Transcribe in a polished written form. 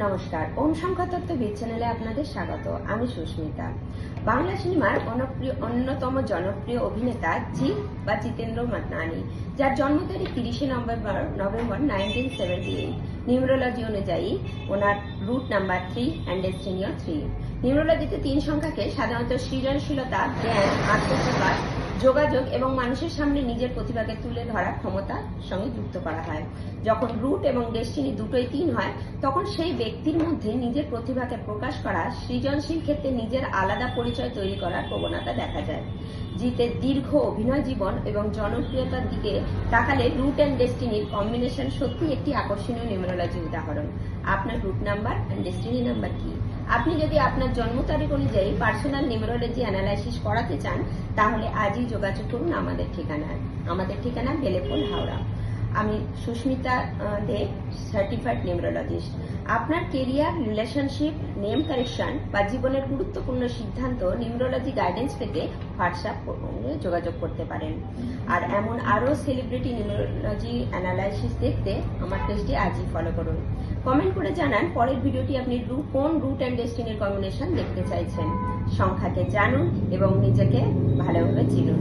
নমস্কার, ওম সংখ্যা তত্ত্ববিদ চ্যানেলে আপনাদের স্বাগত। আমি সুস্মিতা। বাংলা সিনেমার অন্যতম জনপ্রিয় অভিনেতা জিৎ বা জিতেন্দ্র মাতনানি, যার জন্ম তারিখ 30 নভেম্বর 1978। নিউমেরোলজি অনুযায়ী ওনার রুট নাম্বার 3 অ্যান্ড ডেস্টিনিও 3। নিউমেরোলজিতে 3 সংখ্যাকে সাধারণত সৃজনশীলতা, জ্ঞান, আত্মপ্রকাশ, যোগাযোগ এবং মানুষের সামনে নিজের প্রতিভাকে তুলে ধরার ক্ষমতার সঙ্গে যুক্ত করা হয়। যখন রুট এবং ডেস্টিনি দুটোই 3 হয়, তখন সেই ব্যক্তির মধ্যে নিজের প্রতিভাকে প্রকাশ করা, সৃজনশীল ক্ষেত্রে নিজের আলাদা পরিচয় তৈরি করার প্রবণতা দেখা যায়। জিতের দীর্ঘ অভিনয় জীবন এবং জনপ্রিয়তার দিকে তাকালে রুট অ্যান্ড ডেস্টিনির কম্বিনেশন সত্যি একটি আকর্ষণীয় নিউমেরোলজি উদাহরণ। আপনার root number and destiny number কি? আপনি যদি আপনার জন্ম তারিখ অনুযায়ী পার্সোনাল নিউমেরোলজি অ্যানালাইসিস করাতে চান, তাহলে আজই যোগাযোগ করুন আমাদের ঠিকানায়। আমাদের ঠিকানা বেলেপুল, হাওড়া। আমি সুস্মিতা দে, সার্টিফাইড নিউমেরোলজিস্ট। আপনার কেরিয়ার, রিলেশনশিপ, নেম কারেকশন বা জীবনের গুরুত্বপূর্ণ সিদ্ধান্ত নিউমেরোলজি গাইডেন্স পেতে হোয়াটসঅ্যাপ যোগাযোগ করতে পারেন। আর এমন আরও সেলিব্রিটি নিউমেরোলজি অ্যানালাইসিস দেখতে আমার পেজটি আজই ফলো করুন। কমেন্ট করে জানান পরের ভিডিওটি আপনি কোন রুট অ্যান্ড ডেস্টিনির কম্বিনেশন দেখতে চাইছেন। সংখ্যাকে জানুন এবং নিজেকে ভালোভাবে চিনুন।